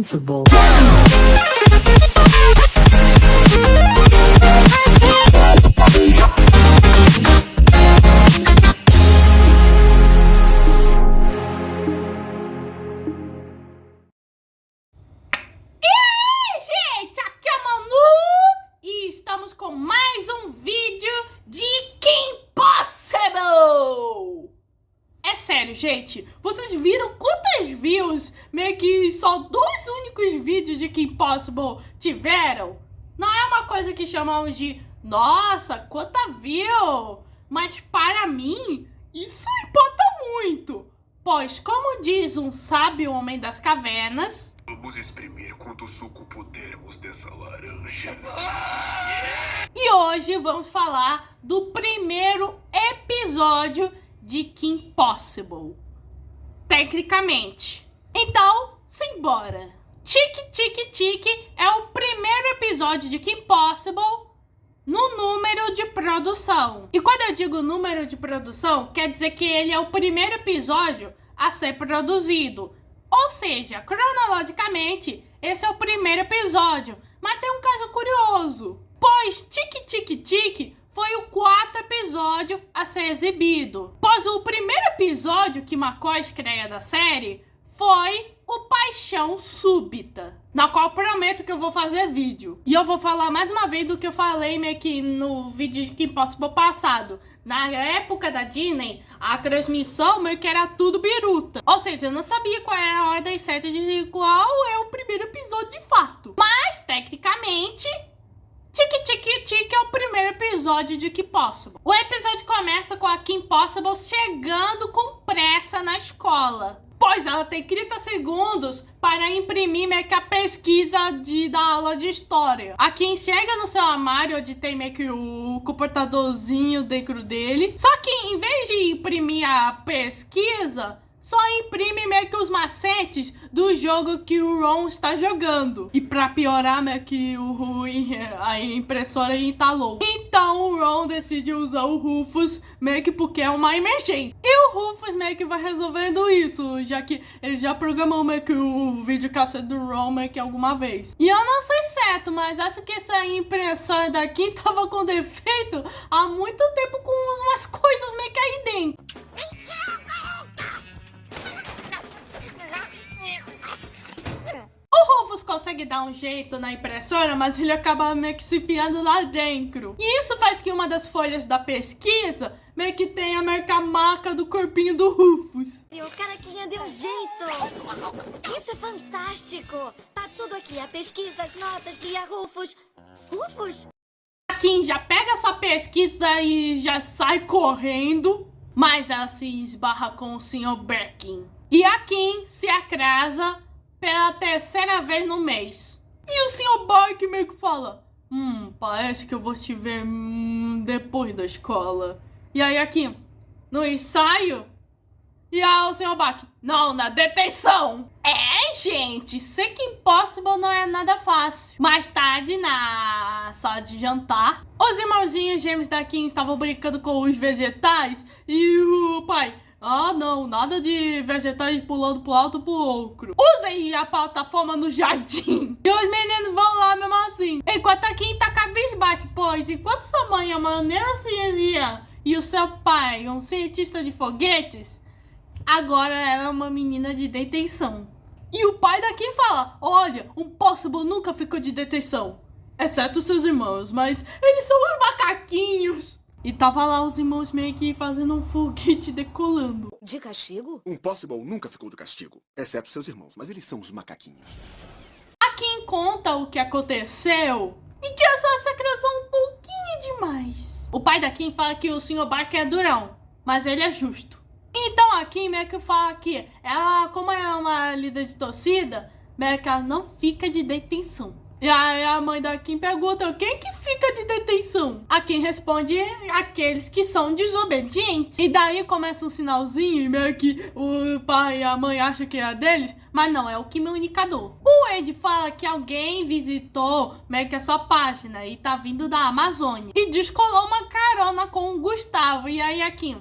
Invincible. Estamos com mais um vídeo de Kim Possible! É sério, gente, vocês viram quantas views meio que só 2 únicos vídeos de Kim Possible tiveram? Não é uma coisa que chamamos de nossa, quanta view! Mas para mim, isso importa muito! Pois, como diz um sábio homem das cavernas, vamos exprimir quanto suco pudermos dessa laranja. E hoje vamos falar do primeiro episódio de Kim Possible, tecnicamente. Então, simbora! Tic Tic Tic é o primeiro episódio de Kim Possible no número de produção. E quando eu digo número de produção, quer dizer que ele é o primeiro episódio a ser produzido. Ou seja, cronologicamente, esse é o primeiro episódio. Mas tem um caso curioso, pois Tic Tic Tic foi o 4º episódio a ser exibido. Pois o primeiro episódio que marcou a estreia da série foi o Paixão Súbita, na qual prometo que eu vou fazer vídeo. E eu vou falar mais uma vez do que eu falei meio que no vídeo de Kim Possible passado. Na época da Disney, a transmissão meio que era tudo biruta. Ou seja, eu não sabia qual era a ordem certa de qual é o primeiro episódio de fato. Mas, tecnicamente, Tic Tic Tic é o primeiro episódio de Kim Possible. O episódio começa com a Kim Possible chegando com pressa na escola, pois ela tem 30 segundos para imprimir meio que a pesquisa da aula de história. A Kim chega no seu armário, onde tem meio que o computadorzinho dentro dele. Só que em vez de imprimir a pesquisa, só imprime meio que os macetes do jogo que o Ron está jogando. E pra piorar, meio que a impressora entalou. Então o Ron decide usar o Rufus meio que porque é uma emergência. E o Rufus meio que vai resolvendo isso, já que ele já programou meio que o videocassete do Ron meio que alguma vez. E eu não sei certo, mas acho que essa impressora daqui tava com defeito há muito tempo, com umas coisas meio que aí dentro. O Rufus consegue dar um jeito na impressora, mas ele acaba meio que se enfiando lá dentro. E isso faz que uma das folhas da pesquisa meio que tenha meio que a marca do corpinho do Rufus. E o caraquinha deu jeito! Isso é fantástico! Tá tudo aqui, a pesquisa, as notas, Bia, Rufus. Rufus? A Kim já pega a sua pesquisa e já sai correndo, mas ela se esbarra com o Sr. Birkin. E a Kim se atrasa pela 3ª vez no mês. E o Sr. Birkin meio que fala: parece que eu vou te ver depois da escola. E aí a Kim: no ensaio? E aí o Sr. Birkin: não, na detenção. É, gente, ser Kim Possible não é nada fácil. Mais tarde, na sala de jantar, os irmãozinhos gêmeos da Kim estavam brincando com os vegetais. E o pai: ah, não, nada de vegetais pulando pro alto pro outro. Usem a plataforma no jardim. E os meninos vão lá mesmo assim. Enquanto a Kim tá cabisbaixo, pois enquanto sua mãe é uma neurocirurgiã e o seu pai um cientista de foguetes, agora ela é uma menina de detenção. E o pai da Kim fala: olha, um Possible nunca ficou de detenção, exceto seus irmãos, mas eles são os macaquinhos. E tava lá os irmãos meio que fazendo um foguete decolando. De castigo? Um Possible nunca ficou do castigo, exceto seus irmãos, mas eles são os macaquinhos. A Kim conta o que aconteceu e que essa se atrasou um pouquinho demais. O pai da Kim fala que o Sr. Barker é durão, mas ele é justo. Então a Kim meio que fala que ela, como ela é uma líder de torcida, meio que ela não fica de detenção. E aí a mãe da Kim pergunta: quem que fica de detenção? A Kim responde: aqueles que são desobedientes. E daí começa um sinalzinho e meio que o pai e a mãe acham que é deles, mas não, é o comunicador. O Ed fala que alguém visitou meio que a sua página e tá vindo da Amazônia e descolou uma carona com o Gustavo. E aí a Kim: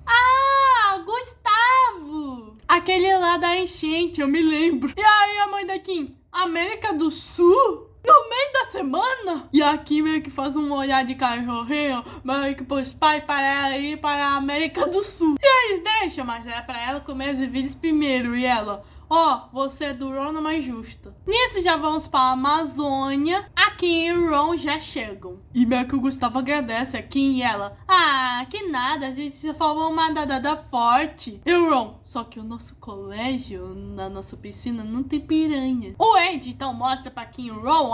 ah, Gustavo! Aquele lá da enchente Exatamente, eu me lembro. E aí a mãe da Kim, América do Sul? No meio da semana? E a Kim meio que faz um olhar de cachorrinho, meio que pôs pai para ela ir para a América do Sul. E eles deixam, mas é pra ela comer as ervilhas primeiro. E ela, ó, você é durona, mas justa. Nisso já vamos para a Amazônia. A Kim e o Ron já chegam. E meio que o Gustavo agradece a Kim e ela, ah, que nada, a gente se formou uma nadada forte. E o Ron, só que o nosso colégio, na nossa piscina, não tem piranha. O Ed então mostra pra Kim e o Ron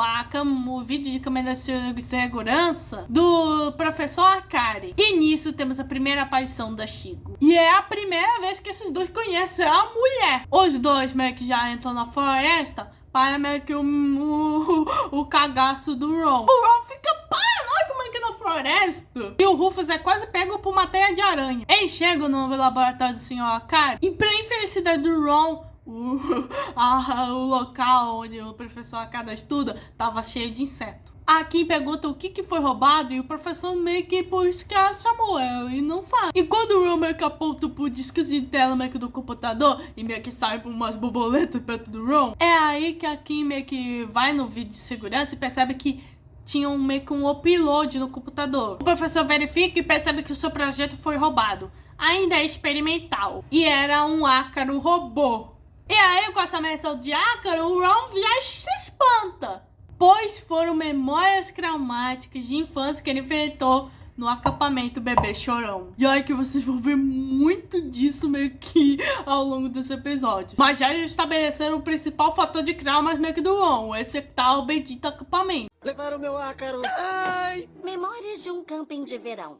o vídeo de câmera de segurança do professor Akari. E nisso temos a primeira aparição da Shigo. E é a primeira vez que esses dois conhecem a mulher. Os dois meio que já entram na floresta para meio que o cagaço do Ron. O Ron fica paranoico meio que na floresta. E o Rufus é quase pego por uma teia de aranha. Eles chegam no laboratório do Sr. Akari e, pra infelicidade do Ron, o local onde o professor Akari estuda tava cheio de inseto. A Kim pergunta o que foi roubado e o professor meio que por isso que ela chamou ela e não sabe. E quando o Ron meio que aponta pro disco de tela meio que do computador e meio que sai umas borboletas perto do Ron, é aí que a Kim meio que vai no vídeo de segurança e percebe que tinha meio que um upload no computador. O professor verifica e percebe que o seu projeto foi roubado. Ainda é experimental. E era um ácaro robô. E aí, com essa menção de ácaro, o Ron já se espanta. Pois foram memórias traumáticas de infância que ele enfrentou no acampamento Bebê Chorão. E olha que vocês vão ver muito disso meio que ao longo desse episódio. Mas já estabeleceram o principal fator de traumas meio que do Ron, esse tal bendito acampamento. Levaram meu ácaro. Ai! Memórias de um camping de verão.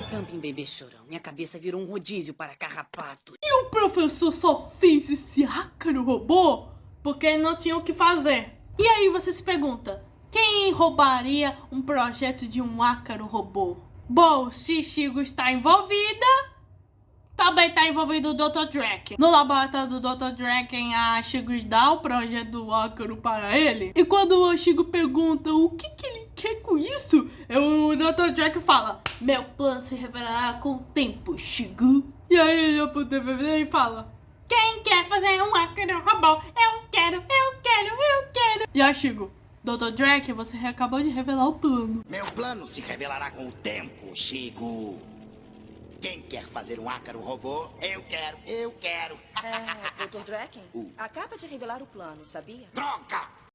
Camping Bebê Chorão. Minha cabeça virou um rodízio para carrapato. E o professor só fez esse ácaro robô porque ele não tinha o que fazer. E aí você se pergunta, quem roubaria um projeto de um ácaro robô? Bom, se Shigo está envolvida, também está envolvido o Dr. Draken. No laboratório do Dr. Draken, a Shigo dá o projeto do ácaro para ele. E quando o Shigo pergunta o que ele quer com isso, o Dr. Draken fala, meu plano se revelará com o tempo, Shigo. E aí ele olha pro DVD e fala, quem quer fazer um ácaro robô? Eu quero. E a Shigo, Dr. Draken, você acabou de revelar o plano. Meu plano se revelará com o tempo, Shigo. Quem quer fazer um ácaro robô? Eu quero. Dr. Draken, acaba de revelar o plano, sabia? Droga!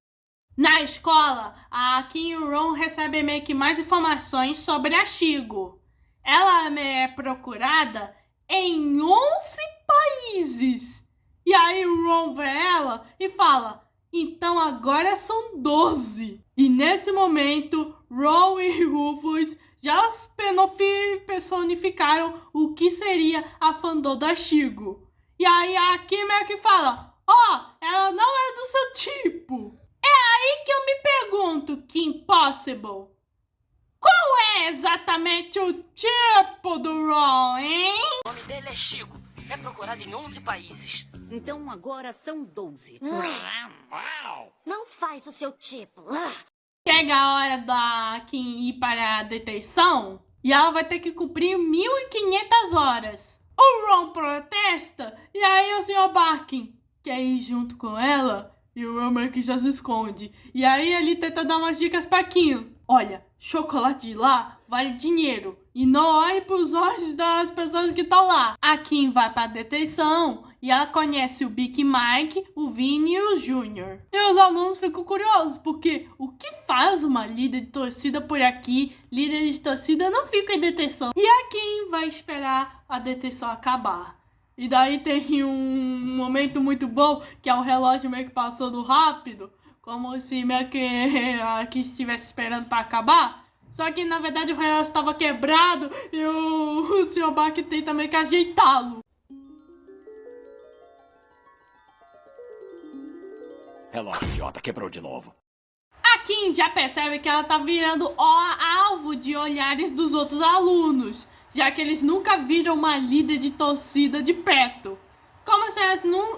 Na escola, a Kim e o Ron recebem meio que mais informações sobre a Shigo. Ela é procurada em 11 países. E aí o Ron vê ela e fala, então agora são 12. E nesse momento, Ron e Rufus já personificaram o que seria a fandom da Shigo. E aí a Kim meio que fala, ela não é do seu tipo. É aí que eu me pergunto, Kim Possible, qual é exatamente o tipo do Ron, hein? O nome dele é Shigo. É procurado em 11 países. Então agora são 12. Não faz o seu tipo. Chega a hora da Kim ir para a detenção e ela vai ter que cumprir 1.500 horas. O Ron protesta e aí o Sr. Barkin quer ir junto com ela e o Ron meio que já se esconde. E aí ele tenta dar umas dicas pra Kim. Olha, chocolate de lá vale dinheiro e não olhe pros olhos das pessoas que estão lá. A Kim vai pra detenção e ela conhece o Big Mike, o Vini e o Junior. E os alunos ficam curiosos, porque o que faz uma líder de torcida por aqui? Líder de torcida não fica em detenção. E a Kim vai esperar a detenção acabar. E daí tem um momento muito bom, que é o relógio meio que passando rápido, como se meio que a Kim estivesse esperando para acabar. Só que na verdade o relógio estava quebrado e o Sr. Bach tenta meio que ajeitá-lo. Relógio idiota, quebrou de novo. A Kim já percebe que ela tá virando alvo de olhares dos outros alunos, já que eles nunca viram uma líder de torcida de perto. como se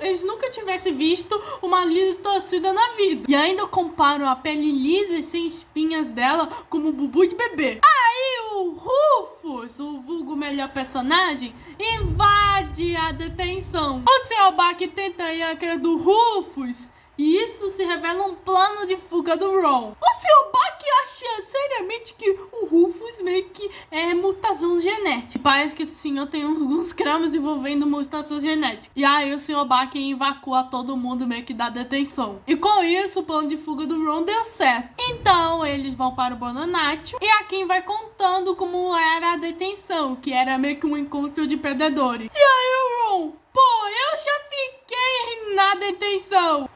eles nunca tivessem visto uma lisa torcida na vida. E ainda comparam a pele lisa e sem espinhas dela como o bubu de bebê. Aí o Rufus, o vulgo melhor personagem, invade a detenção. O Sr. Bach tenta ir atrás do Rufus e isso se revela um plano de fuga do Ron. O Sr. Bach acha seriamente que o Rufus meio que é mutação genética. Parece que o senhor tem alguns crânios envolvendo mutação genética. E aí o Sr. Bach evacua todo mundo meio que da detenção. E com isso o plano de fuga do Ron deu certo. Então eles vão para o Bononatio e a Kim vai contando como era a detenção, que era meio que um encontro de perdedores. E aí o Ron, pô, eu já fiquei na detenção.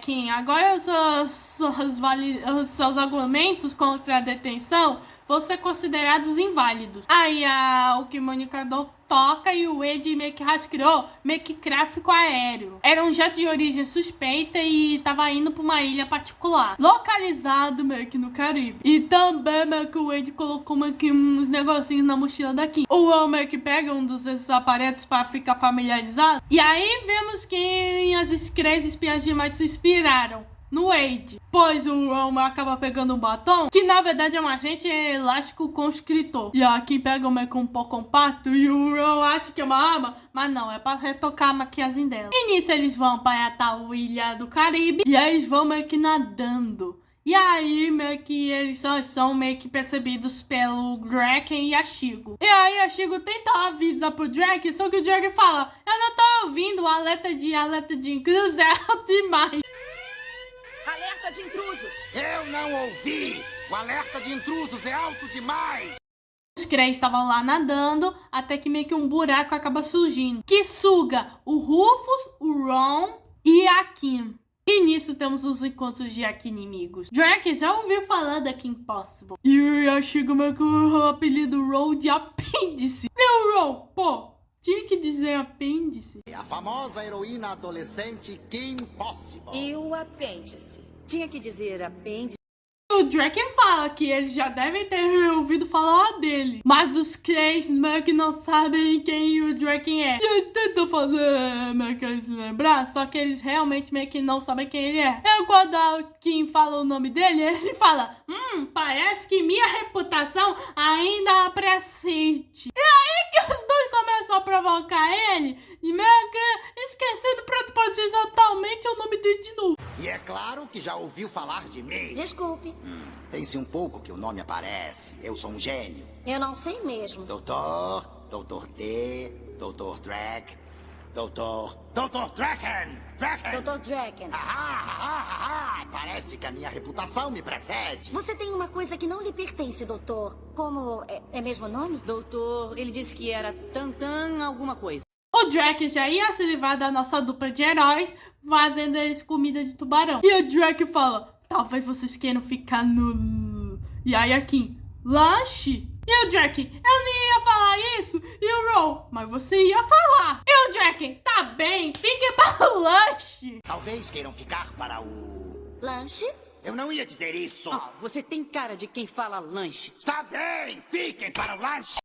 Kim, agora os seus argumentos contra a detenção vão ser considerados inválidos. Aí o comunicador toca e o Ed meio que rastreou meio que tráfico aéreo. Era um jet de origem suspeita e tava indo pra uma ilha particular, localizado meio que no Caribe. E também meio que o Ed colocou meio que uns negocinhos na mochila daqui. O Ron meio que pega um desses aparelhos para ficar familiarizado. E aí vemos que as três espiãs demais se inspiraram no Wade, pois o Ron acaba pegando um batom, que na verdade é um agente elástico conscritor. E aqui pega um pó compacto e o Ron acha que é uma arma, mas não, é para retocar a maquiagem dela. E nisso eles vão para a tal ilha do Caribe e aí eles vão meio que nadando. E aí meio que eles só são meio que percebidos pelo Draken e a Shigo. E aí a Shigo tenta avisar pro Draken, só que o Draken fala: eu não tô ouvindo o alerta de intrusos, é alto demais. Alerta de intrusos! Eu não ouvi! O alerta de intrusos é alto demais! Os três estavam lá nadando, até que meio que um buraco acaba surgindo, que suga o Rufus, o Ron e a Kim. E nisso temos os encontros de arqui-inimigos. Drake já ouviu falar da Kim Possible. E eu chego meio que o apelido Ron de apêndice. Meu Ron, pô, tinha que dizer apêndice. É a famosa heroína adolescente Kim Possible. E o apêndice? Tinha que dizer apêndice. O Draken fala que eles já devem ter ouvido falar dele, mas os três meio que não sabem quem o Draken é. E tentam fazer meio que eles lembrar, só que eles realmente meio que não sabem quem ele é. E quando a Kim fala o nome dele, ele fala: parece que minha reputação ainda persiste. E aí que os dois começam a provocar ele, e meio que esquecendo pra dizer totalmente o nome dele de novo. E é claro que já ouviu falar de mim. Desculpe, Pense um pouco que o nome aparece. Eu sou um gênio. eu não sei mesmo. Doutor D, Doutor Drake, Doutor Draken! Dr. Draken, Parece que a minha reputação me precede. você tem uma coisa que não lhe pertence, doutor. Como é mesmo o nome? Doutor, ele disse que era Tantan alguma coisa. O Drake já ia se livrar da nossa dupla de heróis, fazendo eles comida de tubarão. E o Drake fala: talvez vocês queiram ficar no... E aí a Kim: lanche? E o Drake: eu nem ia falar isso. E o Ron: mas você ia falar. E o Drake: tá bem, fiquem para o lanche. Talvez queiram ficar para o... Lanche? Eu não ia dizer isso. Você tem cara de quem fala lanche. Está bem, fiquem para o lanche.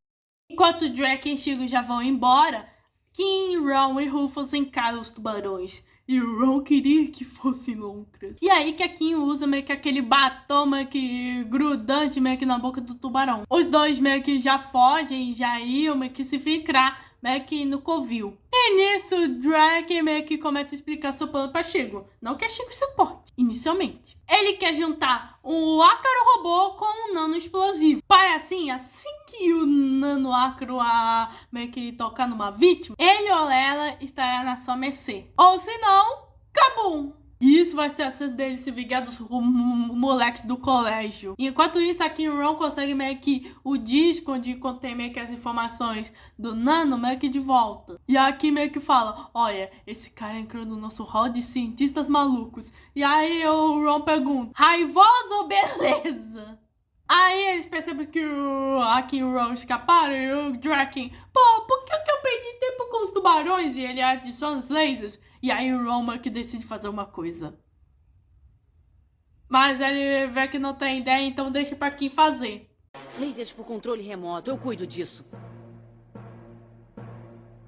Enquanto o Drake e Shigo já vão embora, Kim, Ron e Rufus encaram os tubarões. E o Ron queria que fossem loncras. E aí que a Kim usa meio que aquele batom meio que grudante meio que na boca do tubarão. Os dois meio que já fogem, já iam meio que se ficar meio que no covil. E nisso o Drake meio que começa a explicar seu plano pra Shigo. Não que a Shigo suporte, inicialmente. Ele quer juntar o ácaro robô com o nano explosivo. Para assim que o nano ácaro meio que tocar numa vítima, ele ou ela estará na sua mercê. Ou se não, acabou. E isso vai ser a chance dele se vingar dos moleques do colégio. Enquanto isso, aqui o Ron consegue meio que o disco onde contém meio que as informações do Nano meio que de volta. E aqui meio que fala: olha, esse cara entrou no nosso hall de cientistas malucos. E aí o Ron pergunta: raivoso ou beleza? Aí eles percebem que aqui o Ron escaparam e o Draken: pô, por que eu perdi tempo com os tubarões? E ele adiciona os lasers. E aí o Ron que decide fazer uma coisa. Mas ele vê que não tem ideia, então deixa pra Kim fazer. Lasers por controle remoto, eu cuido disso.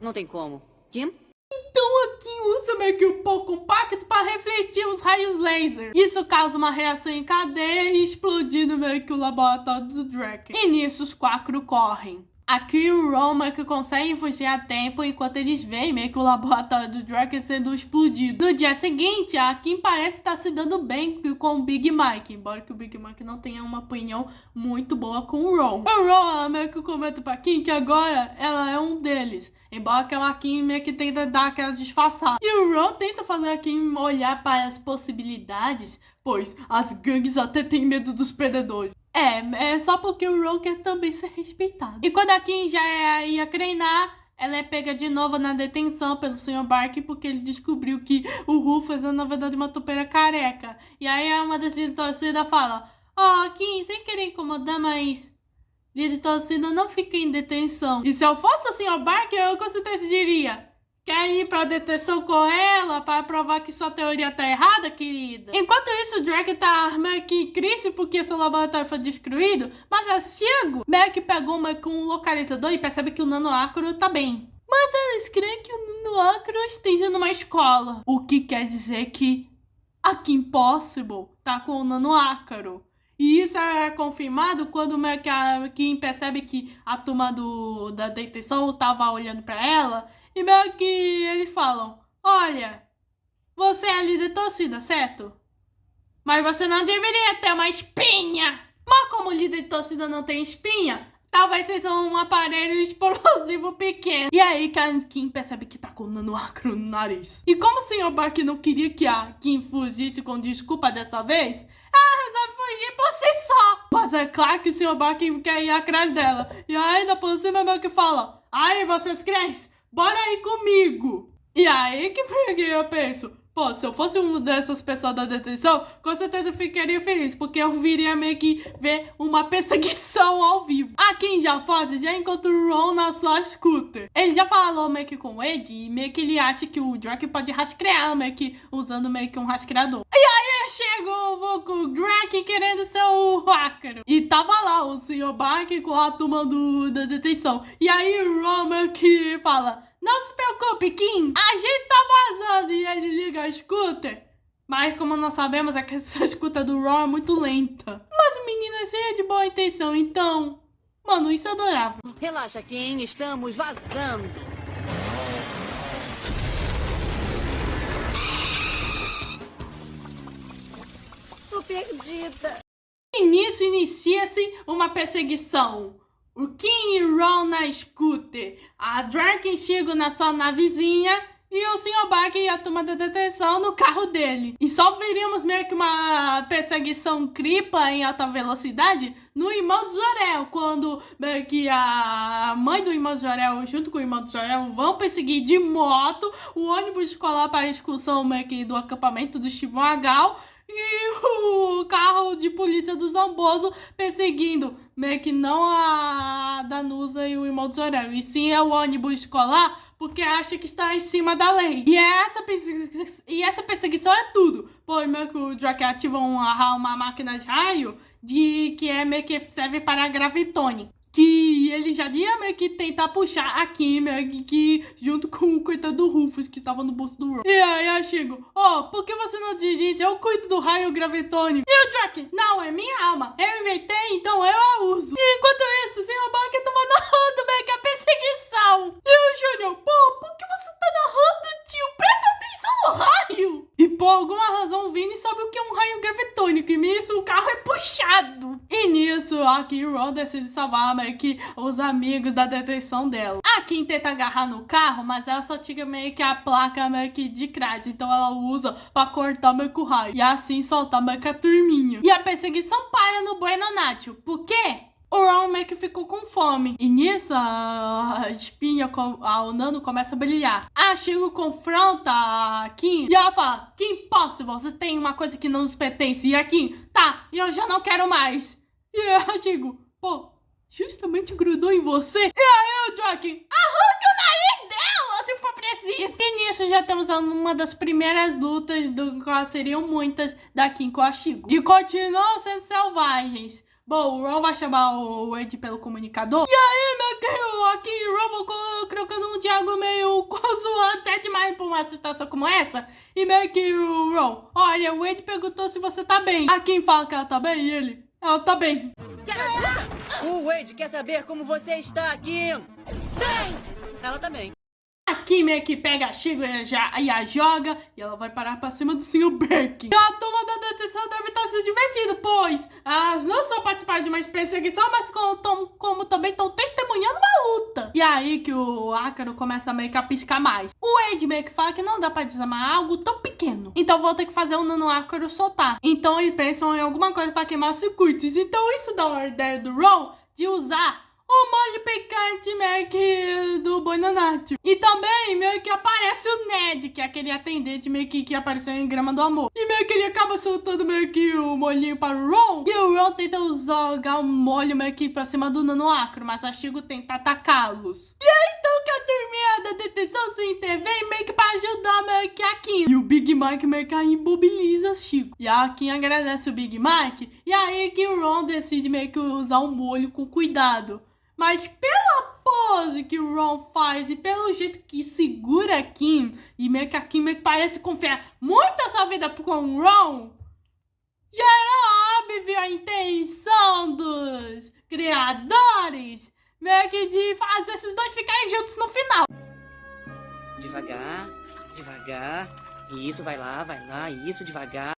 Não tem como. Kim? Então usa meio que o pó compacto para refletir os raios laser. Isso causa uma reação em cadeia e explodindo meio que o laboratório do Draken. E nisso os 4 correm. Aqui o Ron meio que consegue fugir a tempo enquanto eles veem meio que o laboratório do Draken sendo explodido. No dia seguinte, a Kim parece estar se dando bem com o Big Mike, embora que o Big Mike não tenha uma opinião muito boa com o Ron. O Ron ela meio que comenta pra Kim que agora ela é um deles, embora que a Kim meio que tenta dar aquela disfarçada. E o Ron tenta fazer a Kim olhar para as possibilidades, pois as gangues até têm medo dos predadores. É só porque o Ron quer também ser respeitado. E quando a Kim já ia treinar, ela é pega de novo na detenção pelo Sr. Bark porque ele descobriu que o Rufus é na verdade uma topeira careca. E aí uma das líderes de torcida fala: Kim, sem querer incomodar, mas líder de torcida não fica em detenção. E se eu fosse o Sr. Bark, eu com certeza diria: quer ir pra detenção com ela para provar que sua teoria tá errada, querida? Enquanto isso, o Drake tá meio que em crise porque seu laboratório foi destruído, mas a Chigo meio que pegou meio que um localizador e percebe que o nanoácaro tá bem. Mas eles creem que o nanoácaro esteja numa escola, o que quer dizer que a Kim Possible tá com o nanoácaro. E isso é confirmado quando meio que a Kim percebe que a turma da detenção tava olhando pra ela. E meio que eles falam: olha, você é a líder da torcida, certo? Mas você não deveria ter uma espinha. Mas como líder de torcida não tem espinha, talvez seja um aparelho explosivo pequeno. E aí que a Kim percebe que tá com o nanoácaro no nariz. E como o Sr. Bark não queria que a Kim fugisse com desculpa dessa vez, ela resolve fugir por si só. Mas é claro que o Sr. Bark quer ir atrás dela. E ainda por cima meio que fala: aí vocês crentes, bora aí comigo. E aí que eu penso: pô, se eu fosse uma dessas pessoas da detenção, com certeza eu ficaria feliz, porque eu viria meio que ver uma perseguição ao vivo. A Kim já foge, já encontra o Ron na sua scooter. Ele já falou meio que com o Ed, e meio que ele acha que o Drake pode rastrear, meio que usando meio que um rastreador. E aí chegou o Drake querendo ser o ácaro. E tava lá o Sr. Bark com a turma da detenção. E aí o Ron meio que fala: não se preocupe, Kim, a gente tá vazando. E ele liga a scooter. Mas como nós sabemos, é que essa scooter do Ron é muito lenta. Mas o menino é cheio de boa intenção, então... mano, isso é adorável. Relaxa, Kim, estamos vazando. Tô perdida. E nisso inicia-se uma perseguição. O Kim e o Ron na scooter, a Draken chega na sua navezinha e o Sr. Bark e a turma da detenção no carro dele. E só veríamos meio que uma perseguição tripla em alta velocidade no irmão do Jor-El, quando meio que a mãe do irmão do Jor-El junto com o irmão do Jor-El vão perseguir de moto o ônibus escolar para a excursão meio que do acampamento do Chivo Magal. E o carro de polícia do Zomboso perseguindo meio que não a Danusa e o irmão do Jor-El, e sim é o ônibus escolar, porque acha que está em cima da lei. E essa perseguição é tudo. Pois meio que o Drake ativa uma máquina de raio que é meio que serve para a Gravitone. Que ele já ia meio que tentar puxar a Kim, meio que junto com o coitado do Rufus, que tava no bolso do Ron. E aí eu chego: por que você não diz? Eu cuido do raio gravitônico. E o Drake: não, é minha alma. Eu inventei, então eu a uso. E enquanto isso, o Sr. Bark tava narrando meio que a perseguição. E o Júnior: por que você tá narrando, tio? Presta atenção no raio. E por alguma razão o Vini sabe o que é um raio gravitônico. E nisso o carro é puxado. E nisso a Kim e o Ron decidem salvar meio que os amigos da detenção dela. A Kim tenta agarrar no carro, mas ela só tira meio que a placa meio que de trás. Então ela usa pra cortar meio que o raio. E assim soltar meio que a turminha. E a perseguição para no Bueno Nacho. Por quê? O Ron meio que ficou com fome. E nisso a espinha, o Nano começa a brilhar. A Chigo confronta a Kim e ela fala: Kim Possible, vocês têm uma coisa que não nos pertence. E a Kim: tá, e eu já não quero mais. E a Chigo: justamente grudou em você. E aí o Drake: arranca o nariz dela, se for preciso. E nisso já temos uma das primeiras lutas, do qual seriam muitas, da Kim com a Chigo. E continuam sendo selvagens. Bom, o Ron vai chamar o Wade pelo comunicador. E aí, meu querido, aqui o Ron colocando um diálogo meio zoando até demais pra uma situação como essa. E meio que o Ron, olha, o Wade perguntou se você tá bem. A Kim fala que ela tá bem e ele, ela tá bem. Quer ajuda? O Wade quer saber como você está, Kim. Bem! Ela também. A Kim meio que pega a Shigo e a joga, e ela vai parar pra cima do Sr. Birkin. E a turma da detenção deve estar se divertindo, pois elas não só participaram de uma perseguição, mas como também estão testemunhando uma luta. E aí que o Ácaro começa meio que a piscar mais. O Wade meio que fala que não dá pra desarmar algo tão pequeno. Então vou ter que fazer o Nano Ácaro soltar. Então eles pensam em alguma coisa pra queimar os circuitos. Então isso dá uma ideia do Ron de usar o molho picante meio que do Boinanátio. E também meio que aparece o Ned, que é aquele atendente meio que apareceu em Grama do Amor. E meio que ele acaba soltando meio que o molhinho para o Ron. E o Ron tenta jogar o molho meio que pra cima do Nano Ácaro, mas a Shigo tenta atacá-los. E é então que a turminha da detenção se intervém meio que pra ajudar meio que a Kim. E o Big Mike meio que imobiliza a Shigo. E a Kim agradece o Big Mike. E aí que o Ron decide meio que usar o molho com cuidado. Mas pela pose que o Ron faz e pelo jeito que segura a Kim, e meio que a Kim meio que parece confiar muito a sua vida com o Ron, já era óbvio a intenção dos criadores, meio que de fazer esses dois ficarem juntos no final. Devagar, devagar. Isso, vai lá, isso, devagar.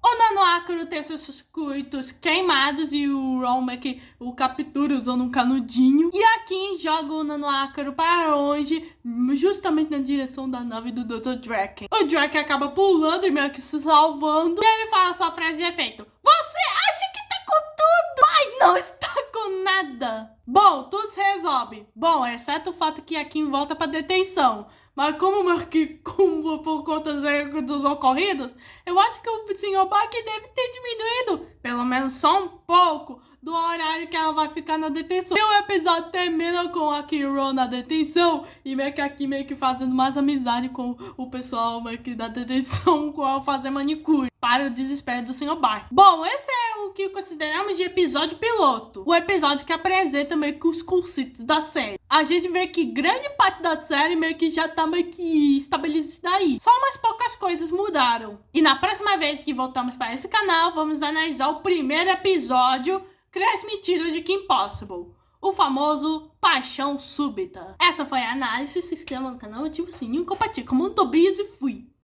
O Nano Ácaro tem seus circuitos queimados e o Ron meio que o captura usando um canudinho. E a Kim joga o Nano Ácaro para longe, justamente na direção da nave do Dr. Draken. O Draken acaba pulando e meio que se salvando. E ele fala sua frase de efeito: você acha que tá com tudo, mas não está com nada. Bom, tudo se resolve. Bom, exceto o fato que a Kim volta pra detenção. Mas como por conta dos ocorridos, eu acho que o Sr. Bach deve ter diminuído, pelo menos só um pouco, do horário que ela vai ficar na detenção. E o episódio termina com a Ron na detenção e meio que aqui meio que fazendo mais amizade com o pessoal meio que da detenção ao fazer manicure, para o desespero do Sr. Bach. Bom, esse é o que consideramos de episódio piloto. O episódio que apresenta meio que os conceitos da série. A gente vê que grande parte da série meio que já tá meio que estabelecida aí. Só umas poucas coisas mudaram. E na próxima vez que voltamos para esse canal, vamos analisar o primeiro episódio transmitido de Kim Possible, o famoso Paixão Súbita. Essa foi a análise. Se inscreva no canal, ative o sininho, compartilhe com o Tobias e fui!